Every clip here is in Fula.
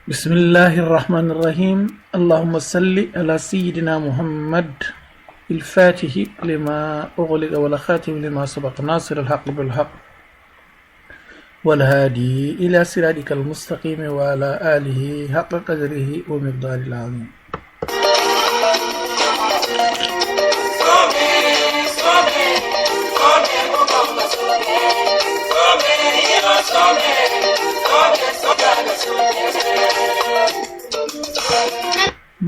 بسم الله الرحمن الرحيم. اللهم صل على سيدنا محمد الفاتح لما أغلق والخاتم لما سبق ناصر الحق بالحق والهادي إلى صراطك المستقيم وعلى آله حق قدره ومقداره العظيم.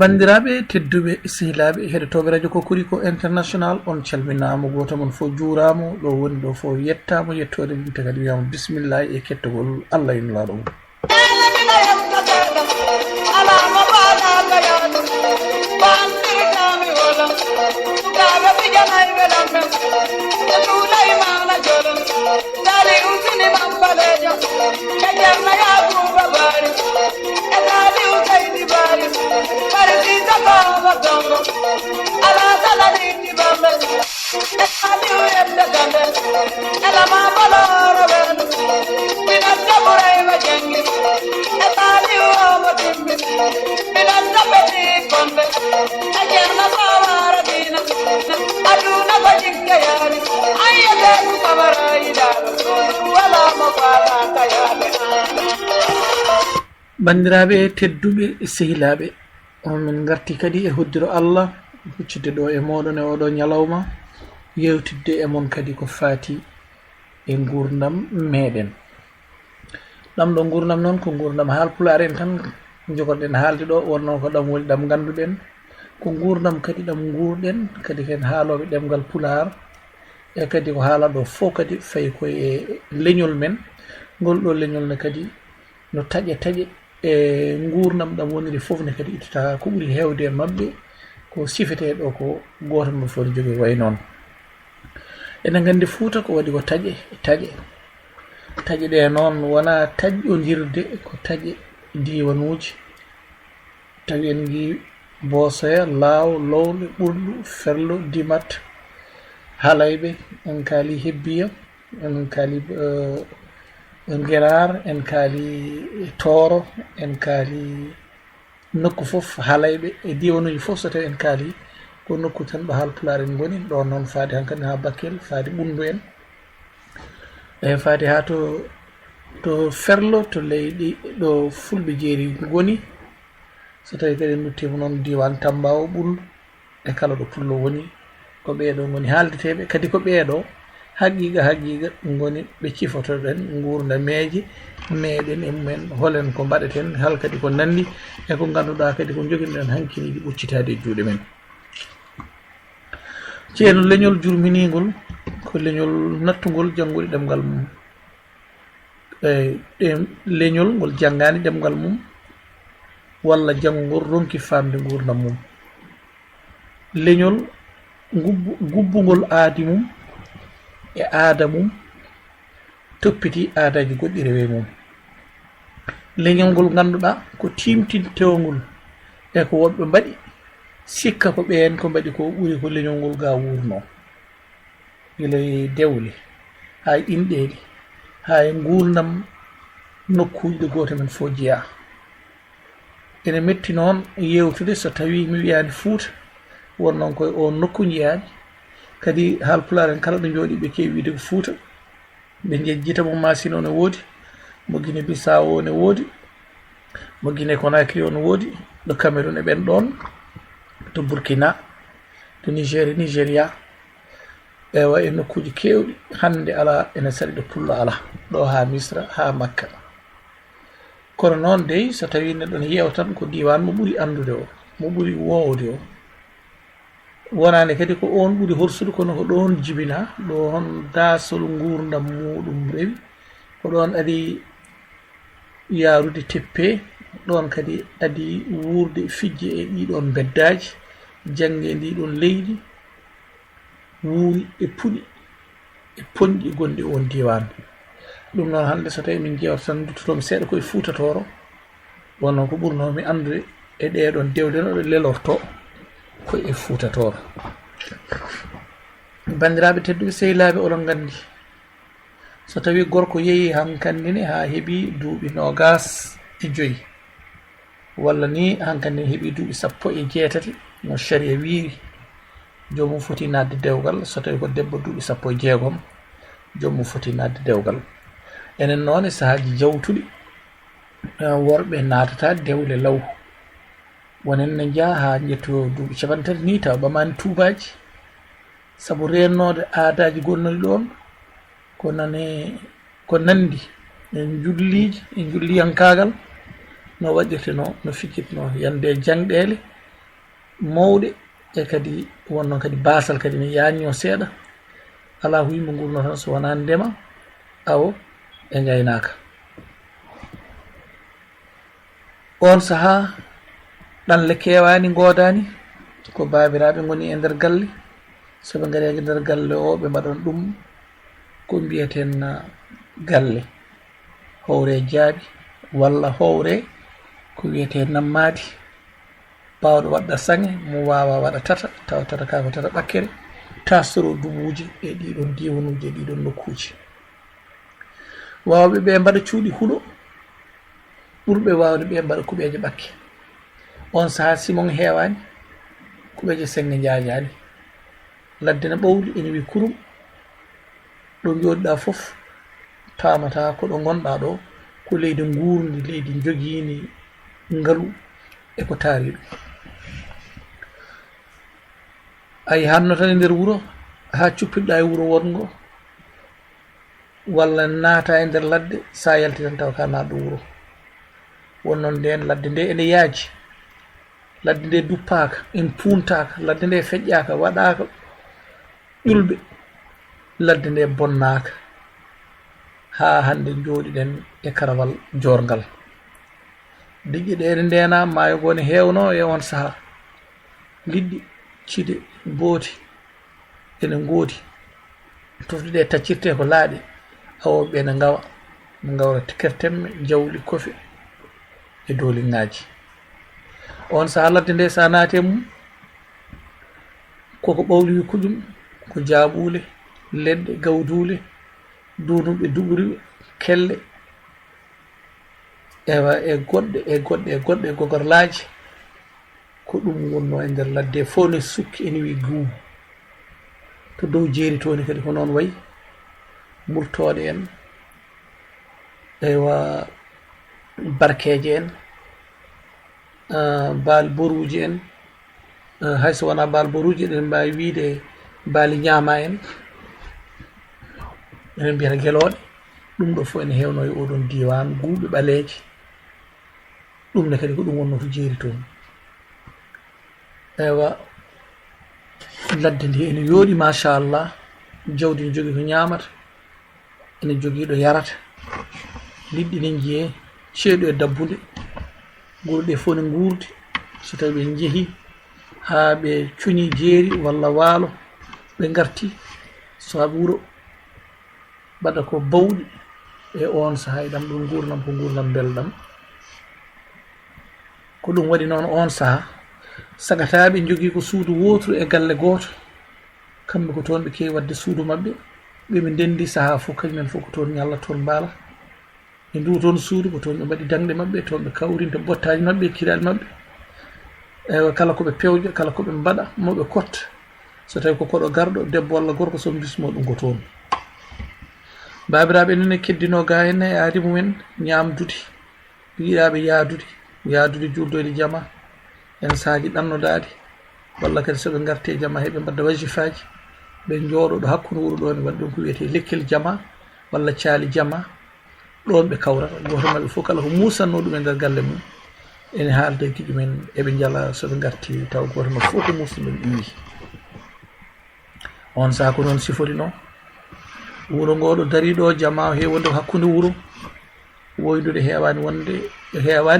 bandiraɓe tedduɓe sehilaɓe heɗotoɓe radio Kokoriko international on calminama goto mon fo juuramo ɗo woni ɗo fo yettamo yettode mum te kadi wiyama bisimillahi e kettogol Allah innulaɗo mum. bandiraɓe tedduɓe sehilaɓe on min garti kadi e hoddiro Allah huccide ɗo e moɗon e oɗo ñalawma yewtidde e mon kadi ko faati e gurdam meɗen. ɗam ɗo gurdam noon ko gurdam haalpulaar en tan jogorɗen haalde ɗo wonno ko ɗam woni ɗam ganduɗen ko gurdam kadi ɗam gurɗen kadi ken haaloɓe ɗemgal pulaar e kadi ko haalaɗo fof kadi fayi koye leñol men ngol ɗo leñol ne kadi no taƴe e gurdam ɗam woniri fof ne kadi ittata ko ɓuuri hewde e mabɓe ko sifete ɗo ko goto mo fof ne jogui way noon. enen gandi Fouta ko waɗi ko taƴe ɗe noon wona taƴƴodirde ko taƴe diwanuji tawi en gui Bosoya, Law, Lowle, Ɓurɗu, Ferlo, Dimat, Halayɓe, en kaali Hebbiya, en kaali Guérar, en kaali Toro, en kaali nokku fof Halayɓe e diwanuji fof so tawi en kaali ko nokku tan ɗo haalpulaar en goni ɗon noon faade hankkadi ha Bakel, faade Ɓundu en e faade ha to Ferlo to leydi ɗo Fulɓe jeeri goni so tawi kadi en duttima noon diwan Tamba o Ɓullo e kala ɗo pullo woni ko ɓeeɗo goni haaldeteɓe kadi ko ɓeeɗo haqiqa goni ɓe cifotoɗen gurdameje meɗen e mumen holen ko mbaɗeten hal kadi ko nandi e ko ganduɗa kadi ko joguinoɗen hankkiniɗi ɓuccitade e juuɗe men. ceeno leñol jurminigol ko leñol nattugol janngude ɗemgal mum leñol ngol janngani ɗemgal mum walla janngol ronki famde gurdam mum leñol gubbugol aadi mum e aada mum toppiti aadaji goɗɗi rewe mum leñol ngol ganduɗa ko timtintewngol e ko woɓɓe mbaɗi sikka ko ɓeen ko mbaɗi ko ɓuri ko leñol ngol ga wurno gila dewle ha inɗeɗi ha e gurdam nokkuji ɗe goto men fo jeeya ene metti noon yewtude so tawi mi wiyani Fuuta won noon koye o nokku jiyaani kadi Haalpulaar en kala ɗo jooɗi ɓe keewi wiide ko Fuuta ɓe jejjita mo Masina o ne woodi mo Guinée Bissau o ne woodi mo Guinée Conakry o ne woodi ɗo Cameroun e ɓen ɗon to Burkina to Nigéria ewa e nokkuji kewɗi hande ala ene saɗi ɗo pullo ala ɗo ha Misra ha Makka kono noon dey so tawi neɗɗo ne yeewa tan ko diwan mo ɓuri andude o mo ɓuri wowde o wonani kadi ko on ɓuri horsude kono ko ɗon jibina ɗon dasol gurdam muɗum rewi ko ɗon adi yarude teppe ɗon kadi adi wurde fijje e ɗiɗon beddaji jangge ndiɗon leydi wuuri e puɗi e ponƴi gonɗi on diwan ɗum noon hande so tawi min jewata tan duttotomi seeɗa koye Fuutatoro wonno ko ɓurnomi andude e ɗeɗon dewle no ɗe lelorto koye Fuutatoro bandiraɓe tedduɓe sehilaɓe oɗon gandi so tawi gorko yeehi hankkandine ha heeɓi duuɓi 25 walla ni hankkandi ne heeɓi duuɓi 18 no sharia wiiri jomum foti nadde dewgal so tawi ko debbo duuɓi 16 jomum foti nadde dewgal enen noon e saahaji jawtuɗi worɓe natata dewle law wonen ne jaa ha jetto duuɓi 50 ni taw ɓamani tubaji saabu rennode aadaji gonnoɗi ɗon ko nandi e julliji e julliyankagal no waɗirte no fikkitno yande jangɗele mawɗe e kadi wonno kadi basal kadi ne yaño seeɗa ala ko yimɓe gurno tan so wona ndema awo e gaynaka on saaha ɗanle kewani godani ko babiraɓe goni e nder galle soɓe gaari e nder galle o ɓe mbaɗon ɗum ko mbiyeten galle howre jaaɓi walla howre ko wiyete nammadi bawɗo waɗɗa sange mo wawa waɗa tata tawa tata ka ko tata ɓakkere tasoro duɓuji e ɗiɗon diwanuji e ɗiɗon nokkuji wawɓe ɓe mbaɗa cuuɗi huuɗo ɓurɓe wawde ɓe mbaɗa kuɓeje ɓakke on saaha simon heewani kuɓeje senge jajani ladde ne ɓowli ene wi kurum ɗo joɗiɗa foof tamata ko ɗo gonɗa ɗo ko leydi gurdi leydi joguini ngaalu e ko taari ɗum ayi hanno tan e nder wuuro ha cuppirɗa e wuuro wongo walla naata e nder ladde sa yalti tan taw ka naɗɗo wuuro wonnon nden ladde nde ene yaaji ladde nde duppaka en puuntaka ladde nde feƴƴaka waɗaka ƴulɓe ladde nde bonnaka ha hande jooɗiɗen e karawal jorgal diƴƴe ɗe ene ndena maayo go ne hewno e on saaha liɗɗi cide booti ene ngoodi tofde ɗe taccirte ko laaɗi awoɓe ne ngawa ne gawra kertemme jawli kofe e doliŋaji on saaha ladde nde sa naate mum koko ɓawli kuƴum ko jaaɓule leɗɗe gawdule dunuɓe duɓuriɓe kelle ewa e goɗɗe e gogorlaji ko ɗum wonno e nder ladde fof ne sukki ene wi guum to dow jeeri toni kadi ko noon wayi murtoɗe en ewa barkeje en baal boruji en hayso wona baal boruji eɗen mbawi wiide baali ñaama en enen mbiyata gueloɗe ɗum ɗo fof ene hewno e oɗon diwan guuɓe ɓaleje ɗum ne kadi ko ɗum wonno to jeeri toon ewa ladde ndi ene yooɗi machallah jawdi ne jogui ko ñamata ene jogui ɗo yarata liɗɗi ne jiiye ceeɗu e dabbude guure ɗe fof ne guurdi so tawi ɓe jeehi ha ɓe cuñi jeeri walla waalo ɓe garti saabu wuuro mbaɗa ko bawɗi e on saaha ɗam ɗum gurdam ko gurdam belɗam ko ɗum waɗi noon on saaha sagataɓe jogui ko suudu wotru e galle goto kamɓe ko toon ɓe kewi wadde suudu mabɓe ɓeɓe ndendi saaha fof kañumen fof ko toon ñalla toon mbaala ɓe ndu toon suudu ko toon ɓe mbaɗi dangɗe maɓɓe toon ɓe kawrinta bottaji maɓɓe kiraɗe maɓɓe ewa kala koɓe pewja kala koɓe mbaɗa moɓe kotta so tawi ko koɗo garɗo debbo walla gorko somi bismo ɗum ko toon babiraɓe nene keddino ga henne e aadi mumen ñamdude yiiɗaɓe yaadude juldoyde jama en saaji ɗannodade walla kadi soɓe garte jama heɓe mbadda wasifaji ɓe jooɗo ɗo hakkude wuuro ɗo ne waɗi ɗon ko wiyete lekkel jama walla caali jama ɗon ɓe kawrata goto maɓɓe fof kala ko musanno ɗum e nder galle mum ene haalde giƴu men eɓe jala soɓe garti taw goto maɓɓe fof ko musidɗo ƴiwi on saaha ko noon siforino wuuro ngoɗo dariɗo jama hewonde ko hakkude wuuro woydude hewani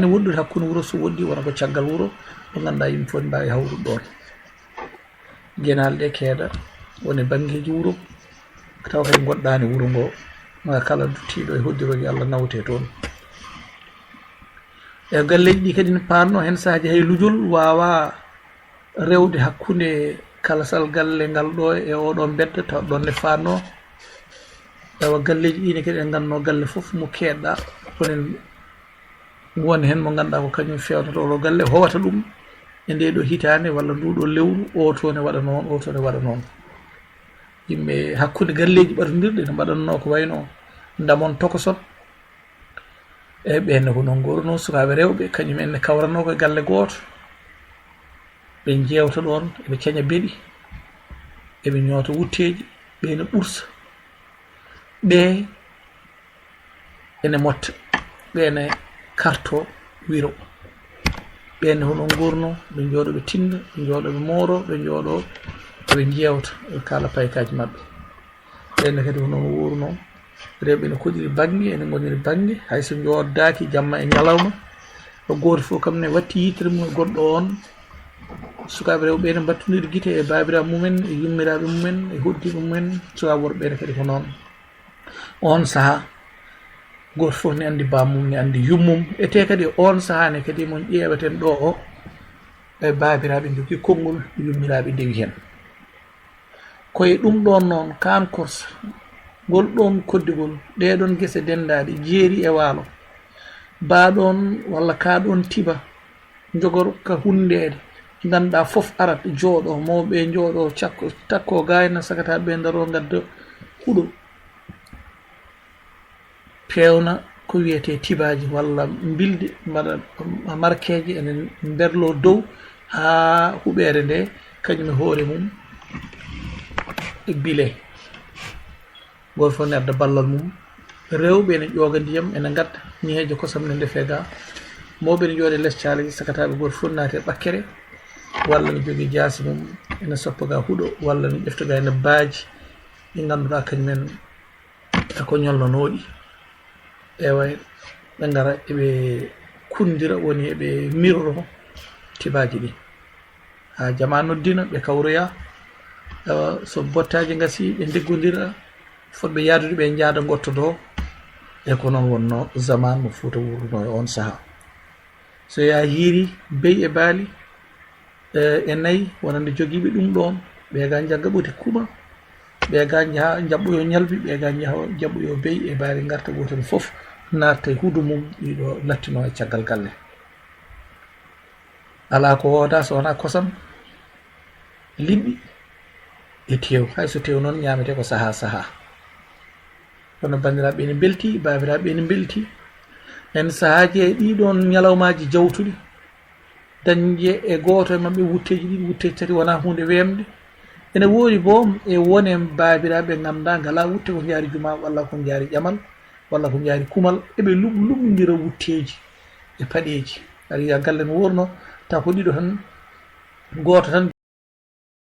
wondude hakkude wuuro so woɗɗi wona ko caggal wuuro mo ganduɗa yimɓe fof ne mbawi hawrude ɗon guenal ɗe keeɗa woni banggueji wuuro taw kay goɗɗani wuuro ngo ma kala duttiɗo e hoddiroji Allah nawte toon e galleji ɗi kadi ne panno hen saahaji hay lujol wawa rewde hakkude kalasal galle ngal ɗo e oɗo bedda taw ɗon ne fanno ewa galleji ɗine kadi en ganno galle foof mo keɗɗa onen woni hen mo ganduɗa ko kañum fewnata oɗo galle howata ɗum e nde ɗo hitande walla nduɗo lewru o to ne waɗa noon o to ne waɗa noon yimɓe hakkude galleji ɓatodirɗe ne mbaɗanno ko wayno ndamon tokoson e ɓenne ko noon goto noon sukaɓe rewɓe kañumen ne kawranno koye galle goto ɓe jewta ɗon eɓe caña beeɗi eɓe ñoota wutteji ɓene ɓursa ɓe ene motta ɓene karto wiro ɓenne hono gurno ɓe jooɗo ɓe tinda ɓe jooɗo ɓe mooro ɓe jooɗo eɓe jewta ɓe kala paykaji maɓɓe ɓenne kadi hono wurno rewɓe ne koɗiri banggue ene goniri banggue hayso joddaki jamma e ñalawma o goto fof kam ne watti yitere mum e goɗɗo on sukaɓe rewɓe ne battondir guite e babiraɓe mumen e yummiraɓe mumen e hoddiɓe mumen sukaɓe worɓe ne kadi ko noon on saaha goto fof ne andi bamum ne andi yummum ete kadi on saaha ne kadi mon ƴeeweten ɗo o e babiraɓe jogui konngol yummiraɓe dewi hen koye ɗum ɗon noon kan korsa ngol ɗon koddigol ɗeɗon guese dendaɗe jeeri e waalo baɗon walla kaɗon tiba jogor ka hundede ganduɗa foof arat jooɗo mawɓe jooɗo takko gayna sagata ɓe daro gadda huuɗo pewna ko wiyete tibaji walla bilde mbaɗa marqueji ene berlo dow ha huɓere nde kañum e hoore mum e bile goto fof ne adda ballal mum rewɓe ene ƴooga ndiyam ene gadda ñeeje kosam ne ndefe ga mawɓe ne jooɗe less caleji sakataɓe goto fof naati e ɓakkere walla ne jogui jaasi mum ene soppa ga huuɗo walla ne ƴeftoga ene baaji ɗi ganduɗa kañumen ko ñolnonoɗi ewa ɓe gara eɓe kundira woni eɓe mirro tibaji ɗi ha jama noddina ɓe kawroya ewa so bottaji gasi ɓe deggodira fotɓe yaadude ɓe jaada gottodo e ko noon wonno zaman mo Fouta wurno e on saaha so ya yiiri beyi e baali e nayyi wonande joguiɓe ɗum ɗon ɓe ga jagga ɓoti kuma ɓe ga jaaha jaɓɓoyo ñalbi ɓe ga jaaha jaɓɓoyo beyi e baali garta goten foof natta e huudu mum ɗiɗo lattino e caggal galle ala ko wooda so wona kosam liɗɗi e tew hayso tew noon ñamete ko saaha kono bandiraɓe ne belti babiraɓe ne belti en saahaji e ɗiɗon ñalawmaji jawtuɗi dañje e goto e mabɓe wutteji ɗiɗi wutteji tati wona hunde wemde ene woori bo e wone babiraɓe ganduɗa ngala wutte ko jaari juma walla ko jaari ƴamal walla ko jaari kumal eɓe lumdira wutteji e paɗeji aɗa yiya galle no wurno taw ko ɗiɗo tan goto tan